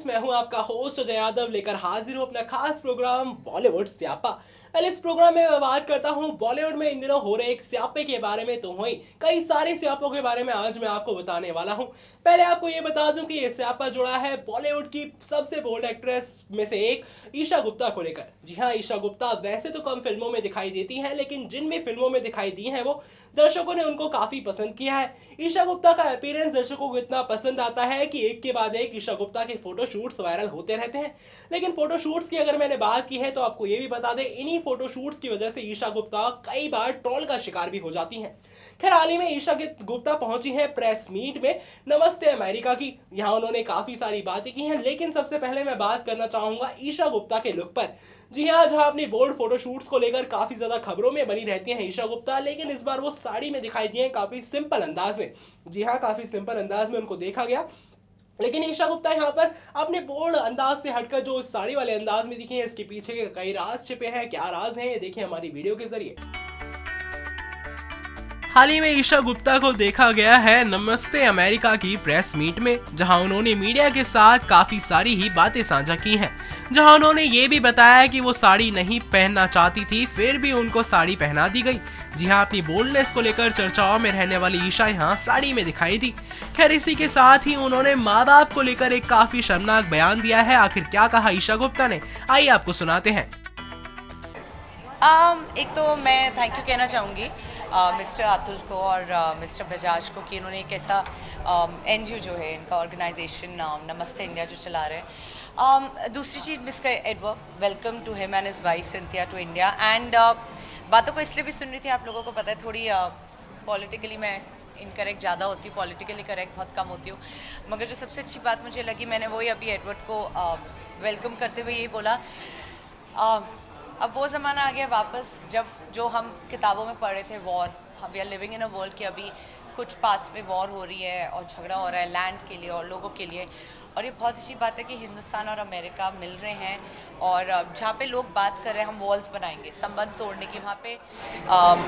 मैं हूं आपका होस्ट अजय यादव लेकर हाजिर हूं अपना खास प्रोग्राम बॉलीवुड स्यापा। इस प्रोग्राम में मैं बात करता हूं बॉलीवुड में इन दिनों हो रहे एक स्यापे के बारे में, तो वहीं कई सारे स्यापों के बारे में आज मैं आपको बताने वाला हूं। पहले आपको ये बता दूं कि ये स्यापा जुड़ा है बॉलीवुड की सबसे बोल्ड एक्ट्रेस में से एक ईशा गुप्ता को लेकर। जी हाँ, ईशा गुप्ता वैसे तो कम फिल्मों में दिखाई देती हैं, लेकिन जिन भी फिल्मों में दिखाई दी हैं वो दर्शकों ने उनको काफी पसंद किया है। ईशा गुप्ता का अपीयरेंस दर्शकों को इतना पसंद आता है कि एक के बाद एक ईशा गुप्ता के फोटोशूट्स वायरल होते रहते हैं। लेकिन फोटोशूट्स की अगर मैंने बात की है तो आपको ये भी बता दें, इन्हीं फोटोशूट्स की वजह से ईशा गुप्ता कई बार ट्रोल का शिकार भी हो जाती हैं। खैर, हाल ही में ईशा गुप्ता पहुंची हैं प्रेस मीट में नमस्ते अमेरिका की। यहाँ उन्होंने काफी सारी बातें की हैं, लेकिन सबसे पहले मैं बात करना चाहूंगा ईशा गुप्ता के लुक पर। जी हाँ, जहां अपनी बोल्ड फोटोशूट्स को लेकर काफी ज्यादा खबरों में बनी रहती हैं ईशा गुप्ता, लेकिन इस बार वो साड़ी में दिखाई दी है काफी सिंपल अंदाज में। जी हाँ, काफी सिंपल अंदाज में उनको देखा गया। लेकिन ईशा गुप्ता यहाँ पर अपने बोल्ड अंदाज से हटकर जो साड़ी वाले अंदाज में दिखी है, इसके पीछे के कई राज छिपे हैं। क्या राज हैं ये देखिए हमारी वीडियो के जरिए। हाल ही में ईशा गुप्ता को देखा गया है नमस्ते अमेरिका की प्रेस मीट में, जहां उन्होंने मीडिया के साथ काफी सारी ही बातें साझा की हैं। जहां उन्होंने ये भी बताया कि वो साड़ी नहीं पहनना चाहती थी, फिर भी उनको साड़ी पहना दी गई। जी हां, अपनी बोल्डनेस को लेकर चर्चाओं में रहने वाली ईशा यहाँ साड़ी में दिखाई दी। खैर, इसी के साथ ही उन्होंने माँ बाप को लेकर एक काफी शर्मनाक बयान दिया है। आखिर क्या कहा ईशा गुप्ता ने, आइए आपको सुनाते हैं। एक तो मैं थैंक यू कहना चाहूँगी मिस्टर अतुल को और मिस्टर बजाज को कि इन्होंने एक ऐसा एनजीओ जो है इनका ऑर्गेनाइजेशन नमस्ते इंडिया जो चला रहे हैं। दूसरी चीज़ mister Edward, welcome to him and his wife Cynthia to India. And बातों को इसलिए भी सुन रही थी, आप लोगों को पता है थोड़ी पॉलिटिकली मैं इनकरेक्ट ज़्यादा होती हूँ, पॉलिटिकली करेक्ट बहुत कम होती हूँ। मगर जो सबसे अच्छी बात मुझे लगी, मैंने वही अभी एडवर्ड को वेलकम करते हुए यही बोला, अब वो ज़माना आ गया वापस जब जो हम किताबों में पढ़े थे, वॉर, हम we are living in a world कि अभी कुछ पार्ट्स में वॉर हो रही है और झगड़ा हो रहा है लैंड के लिए और लोगों के लिए। और ये बहुत अच्छी बात है कि हिंदुस्तान और अमेरिका मिल रहे हैं और जहाँ पे लोग बात कर रहे हैं हम वॉल्स बनाएंगे संबंध तोड़ने की, वहाँ पे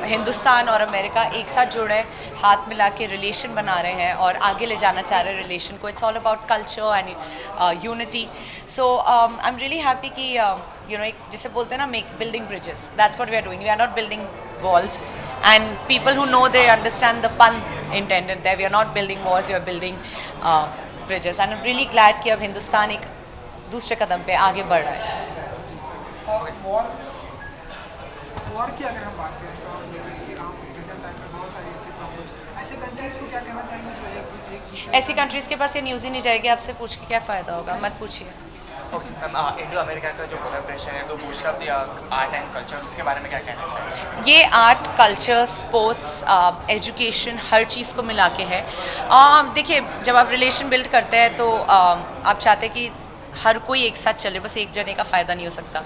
हिंदुस्तान और अमेरिका एक साथ जुड़े, हाथ मिला के रिलेशन बना रहे हैं और आगे ले जाना चाह रहे हैं रिलेशन को। It's all about culture and unity. So I am really happy कि एक जिसे बोलते हैं ना, make building bridges, that's what we are doing. We are not building walls and people who know they understand the pun intended there. We are not building walls, we are building bridges. And I am really glad कि अब हिंदुस्तान एक दूसरे कदम पे आगे बढ़ रहा है। War की अगर हम बात करें तो हम देख रहे हैं कि प्रेजेंट टाइम में बहुत सारी ऐसी प्रॉब्लम, ऐसे कंट्रीज को क्या कहना चाहेंगे जो एक ऐसी कंट्रीज़ के पास ये न्यूज़ ही नहीं जाएगी, आपसे पूछ के क्या फ़ायदा होगा, मत पूछिए। ओके मैम, इंडो अमेरिका का जो कोलैबोरेशन है, तो boost of the art and culture, उसके बारे में क्या कहना चाहेंगे? ये आर्ट, कल्चर, स्पोर्ट्स, एजुकेशन, हर चीज़ को मिला के है। देखिए, जब आप रिलेशन बिल्ड करते हैं तो आप चाहते हैं कि हर कोई एक साथ चले, बस एक जने का फ़ायदा नहीं हो सकता।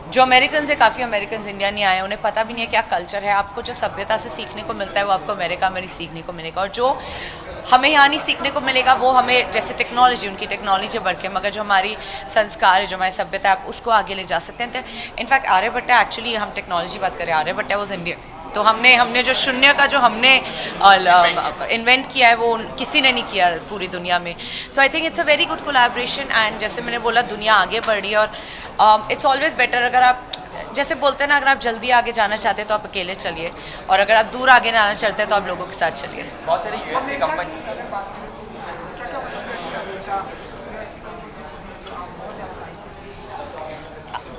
जो अमेरिकन है, काफ़ी अमेरिकन इंडिया नहीं आए, उन्हें पता भी नहीं है क्या कल्चर है। आपको जो सभ्यता से सीखने को मिलता है वो आपको अमेरिका में ही सीखने को मिलेगा, और जो हमें यहाँ नहीं सीखने को मिलेगा वो हमें, जैसे टेक्नोलॉजी, उनकी टेक्नोलॉजी बढ़ के, मगर जो हमारी संस्कार है, जो हमारी सभ्यता है, आप उसको आगे ले जा सकते हैं। इनफैक्ट आर्यभट्टा, एक्चुअली हम टेक्नोलॉजी बात करें, आर्यभट्टा वॉज इंडियन, तो हमने जो शून्य का जो हमने इन्वेंट किया है वो किसी ने नहीं किया पूरी दुनिया में। तो I think it's a very good collaboration. And जैसे मैंने बोला, दुनिया आगे बढ़ रही है और इट्स ऑलवेज बेटर, अगर आप जैसे बोलते हैं ना, अगर आप जल्दी आगे जाना चाहते हैं तो आप अकेले चलिए, और अगर आप दूर आगे जाना चाहते हैं तो आप लोगों के साथ चलिए। बहुत सारी यूएस की कंपनी, क्या पसंद है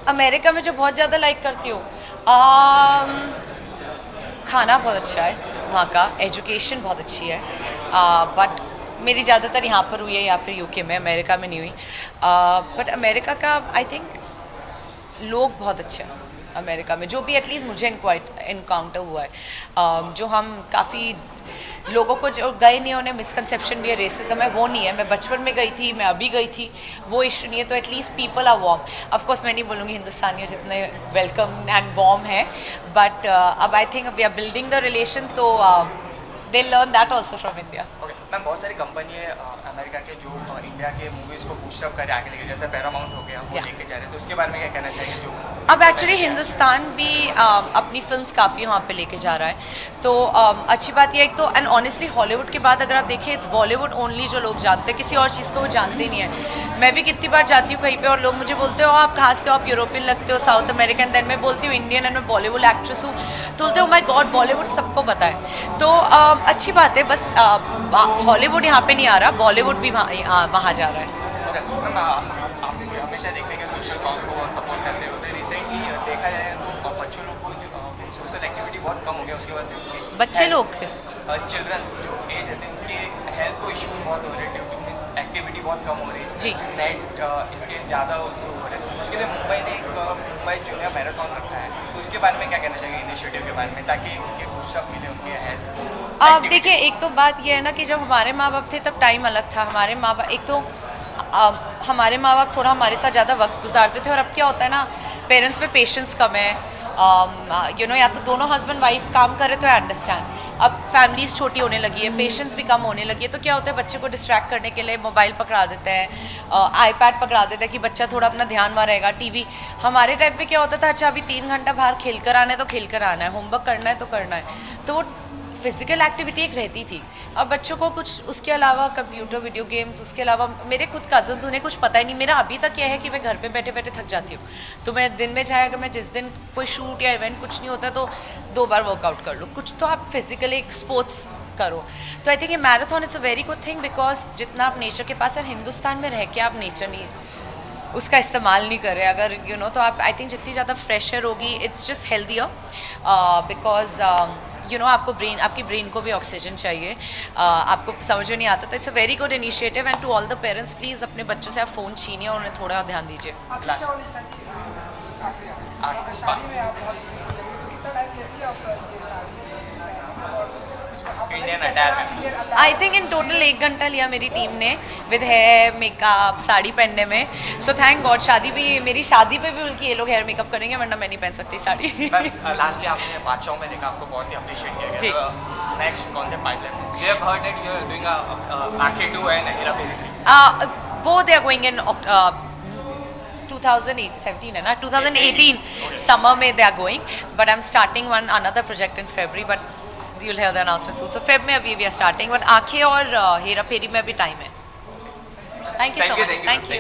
अमेरिका में जो बहुत ज़्यादा लाइक करती हूँ, खाना बहुत अच्छा है वहाँ का, एजुकेशन बहुत अच्छी है, बट मेरी ज़्यादातर यहाँ पर हुई है, यहाँ पर यूके में, अमेरिका में नहीं हुई। बट अमेरिका का आई थिंक लोग बहुत अच्छे हैं अमेरिका में, जो भी एटलीस्ट मुझे इनकाउंटर हुआ है। जो हम काफ़ी लोगों को जो गए नहीं, उन्हें मिसकंसेप्शन भी है, रेसिज्म है, वो नहीं है। मैं बचपन में गई थी, मैं अभी गई थी, वो इशू नहीं है। तो at least people are warm. Of course मैं नहीं बोलूँगी हिंदुस्तानियों जितने वेलकम एंड वार्म है, बट अब I think we are building the relation, तो they learn that also from India. Ma'am बहुत सारी कंपनी है अमेरिका के जो इंडिया के मूवीज़ को बूस्ट अप करे आगे लेके, जैसे पैरामाउंट हो गया वो Yeah. लेके जा रहे हैं, तो उसके बारे में क्या कहना चाहिए जो अब एक्चुअली हिंदुस्तान भी अपनी फिल्म्स काफ़ी वहाँ पे लेके जा रहा है, तो अच्छी बात यह है। एक तो एंड ऑनेस्टली हॉलीवुड के बाद अगर आप देखें इट्स बॉलीवुड ओनली जो लोग जानते हैं, किसी और चीज़ को वो जानते ही नहीं है। मैं भी कितनी बार जाती हूँ कहीं पे और लोग मुझे बोलते हो आप कहाँ से हो, आप यूरोपियन लगते हो, साउथ अमेरिकन, देन मैं बोलती हूँ इंडियन एंड मैं बॉलीवुड एक्ट्रेस हूँ, तो बोलते हो माय गॉड बॉलीवुड सबको पता है। तो अच्छी बात है, बस हॉलीवुड यहाँ पे नहीं आ रहा, बॉलीवुड भी वहाँ जा रहा है। मैम आप हमेशा देखते हैं कि सोशल कॉज को सपोर्ट करते होते, रिसेंटली देखा जाए तो बच्चों लोग को सोशल एक्टिविटी बहुत कम हो गया, उसकी वजह से बच्चे लोग चिल्ड्रंस जो एज है उनके हेल्थ को इश्यूज बहुत हो रहे हैं, ड्यू टू मीन्स एक्टिविटी बहुत कम हो रही है जी। नेट इसके ज़्यादा हो रहे हैं, तो उसके लिए मुंबई ने एक मुंबई जूनियर मैराथन रखा है, तो उसके बारे में क्या कहना चाहिए इनिशिएटिव के बारे में, ताकि उनके बूस्टअप मिले उनके हेल्थ को। अब देखिए एक तो बात ये है ना कि जब हमारे माँ बाप थे तब टाइम अलग था। हमारे माँ बाप एक तो हमारे माँ बाप थोड़ा हमारे साथ ज़्यादा वक्त गुजारते थे, और अब क्या होता है ना पेरेंट्स में पेशेंस कम है। या तो दोनों हस्बैंड वाइफ काम कर रहे तो आई अंडरस्टैंड, अब फैमिलीज छोटी होने लगी है, पेशेंस भी कम होने लगी है, तो क्या होता है बच्चे को डिस्ट्रैक्ट करने के लिए मोबाइल पकड़ा देते हैं, आईपैड पकड़ा देते हैं कि बच्चा थोड़ा अपना ध्यान वहाँ रहेगा। टीवी हमारे टाइम पे क्या होता था, अच्छा अभी 3 घंटा बाहर खेल कर आना है तो खेल कर आना है, होमवर्क करना है तो करना है, तो वो फिजिकल एक्टिविटी एक रहती थी। अब बच्चों को कुछ उसके अलावा कंप्यूटर वीडियो गेम्स, उसके अलावा मेरे खुद कजन्स उन्हें कुछ पता ही नहीं। मेरा अभी तक यह है कि मैं घर पे बैठे बैठे थक जाती हूँ, तो मैं दिन में चाहे अगर मैं जिस दिन कोई शूट या इवेंट कुछ नहीं होता तो 2 बार वर्कआउट कर लो, कुछ तो आप फिजिकली एक स्पोर्ट्स करो। तो आई थिंक ये marathon it's a very good thing, because जितना आप नेचर के पास है, हिंदुस्तान में रह के आप नेचर नहीं उसका इस्तेमाल नहीं कर रहे अगर तो आप आई थिंक जितनी ज़्यादा फ्रेश एयर होगी इट्स जस्ट हेल्दियर, बिकॉज आपको आपकी ब्रेन को भी ऑक्सीजन चाहिए। आपको समझ में नहीं आता, तो it's a very good initiative. And to all the parents please अपने बच्चों से आप फ़ोन छीनिए और उन्हें थोड़ा ध्यान दीजिए। शादी में आप बहुत beautiful लगी, तो कितना टाइम लेती है आप ये साड़ी पहनने में, और कुछ आप बताइए Indian कैसे attire आप में। Indian attire I think in total 1 घंटा लिया मेरी टीम ने विद हेयर मेकअप साड़ी पहनने में। सो थैंक गॉड मेरी शादी पे भी बल्कि ये लोग हेयर मेकअप करेंगे, वरना मैं नहीं पहन सकती साड़ी। लास्टली आपने बादशाहों में देखा, आपको बहुत ही अप्रिशिएट किया जी। गया। नेक्स्ट कौन से पाइपलाइन में you have heard that you are doing Aankhen 2 and Hera फेरी 3? वो दे आर गोइंग इन 2017 है ना, 2018 समर में they are going, but I am starting one another project in February, but you will hear the announcement soon. So Feb में अभी we are starting, but आंखें और हेरा फेरी में अभी टाइम है। Thank you so much. Thank you.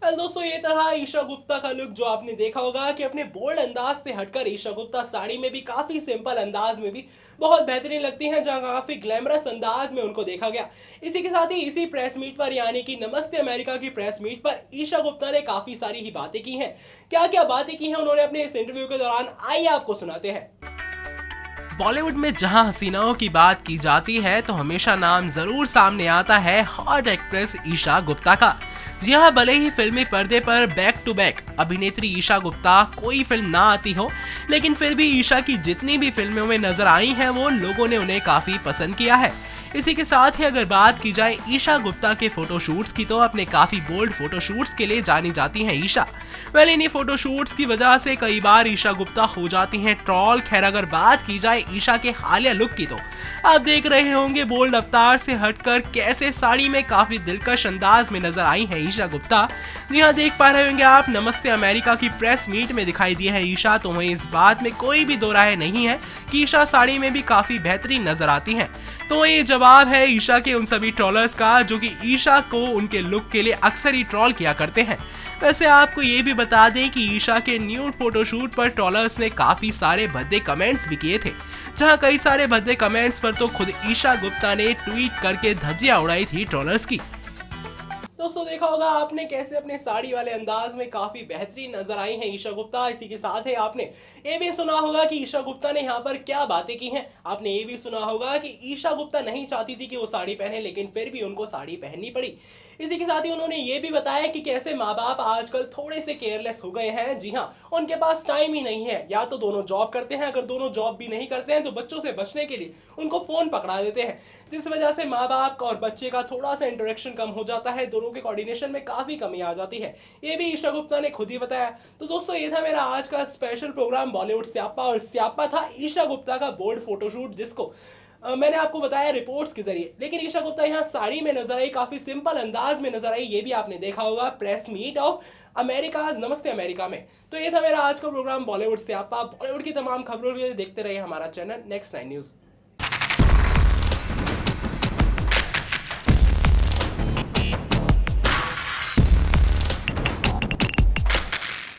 Well दोस्तों, ये तरह ईशा गुप्ता का लुक जो आपने देखा होगा कि अपने बोल्ड अंदाज से हटकर ईशा गुप्ता साड़ी में भी काफी सिंपल अंदाज में भी बहुत बेहतरीन लगती हैं, जहां काफी ग्लैमरस अंदाज में उनको देखा गया। इसी के साथ ही इसी प्रेस मीट पर यानी कि नमस्ते अमेरिका की प्रेस मीट पर ईशा गुप्ता ने काफी सारी ही बातें की हैं। क्या क्या बातें की हैं उन्होंने अपने इस इंटरव्यू के दौरान, आइए आपको सुनाते हैं। बॉलीवुड में जहां हसीनाओं की बात की जाती है तो हमेशा नाम जरूर सामने आता है हॉट एक्ट्रेस ईशा गुप्ता का। जी हाँ, भले ही फिल्मी पर्दे पर बैक टू बैक अभिनेत्री ईशा गुप्ता कोई फिल्म ना आती हो, लेकिन फिर भी ईशा की जितनी भी फिल्मों में नजर आई हैं वो लोगों ने उन्हें काफी पसंद किया है। इसी के साथ ही अगर बात की जाए ईशा गुप्ता के फोटोशूट्स की, तो अपने काफी बोल्ड फोटोशूट्स के लिए जानी जाती हैं ईशा। वेल, इन्हीं फोटोशूट्स की वजह से कई बार ईशा गुप्ता हो जाती हैं ट्रॉल। खैर, अगर बात की जाए ईशा के हालिया लुक की, तो आप देख रहे होंगे बोल्ड अवतार से हटकर कैसे साड़ी में काफी दिलकश अंदाज में नजर आई है ईशा गुप्ता। जी हाँ, देख पा रहे होंगे आप नमस्ते अमेरिका की प्रेस मीट में दिखाई दी है ईशा, तो वहीं इस बात में कोई भी दो राय नहीं है कि ईशा साड़ी में भी काफी बेहतरीन नजर आती हैं। तो ये जवाब है ईशा के उन सभी ट्रोलर्स का जो कि ईशा को उनके लुक के लिए अक्सर ही ट्रोल किया करते हैं। वैसे आपको ये भी बता दें कि ईशा के न्यूड फोटोशूट पर ट्रोलर्स ने काफी सारे भद्दे कमेंट्स भी किए थे, जहां कई सारे भद्दे कमेंट्स पर तो खुद ईशा गुप्ता ने ट्वीट करके धज्जियां उड़ाई थी ट्रोलर्स की। दोस्तों, देखा होगा आपने कैसे अपने साड़ी वाले अंदाज में काफी बेहतरीन नजर आई हैं ईशा गुप्ता। इसी के साथ ही आपने ये भी सुना होगा कि ईशा गुप्ता ने यहाँ पर क्या बातें की हैं। आपने ये भी सुना होगा कि ईशा गुप्ता नहीं चाहती थी कि वो साड़ी पहने, लेकिन फिर भी उनको साड़ी पहननी पड़ी। इसी के साथ ही उन्होंने ये भी बताया कि कैसे माँ बाप आजकल थोड़े से केयरलेस हो गए हैं। जी हाँ, उनके पास टाइम ही नहीं है, या तो दोनों जॉब करते हैं, अगर दोनों जॉब भी नहीं करते हैं तो बच्चों से बचने के लिए उनको फोन पकड़ा देते हैं, जिस वजह से माँ बाप और बच्चे का थोड़ा सा इंटरेक्शन कम हो जाता है, दोनों के कोऑर्डिनेशन में काफी कमी आ जाती है। ये भी ईशा गुप्ता ने खुद ही बताया। तो दोस्तों, ये था मेरा आज का स्पेशल प्रोग्राम बॉलीवुड स्यापा, और स्यापा था ईशा गुप्ता का बोल्ड फोटोशूट, जिसको मैंने आपको बताया रिपोर्ट्स के जरिए, लेकिन ईशा गुप्ता यहाँ साड़ी में नजर आई, काफी सिंपल अंदाज में नजर आई, ये भी आपने देखा होगा प्रेस मीट ऑफ अमेरिका नमस्ते अमेरिका में। तो ये था मेरा आज का प्रोग्राम बॉलीवुड से आपा। बॉलीवुड की तमाम खबरों के लिए देखते रहिए हमारा चैनल नेक्स्ट 9 न्यूज।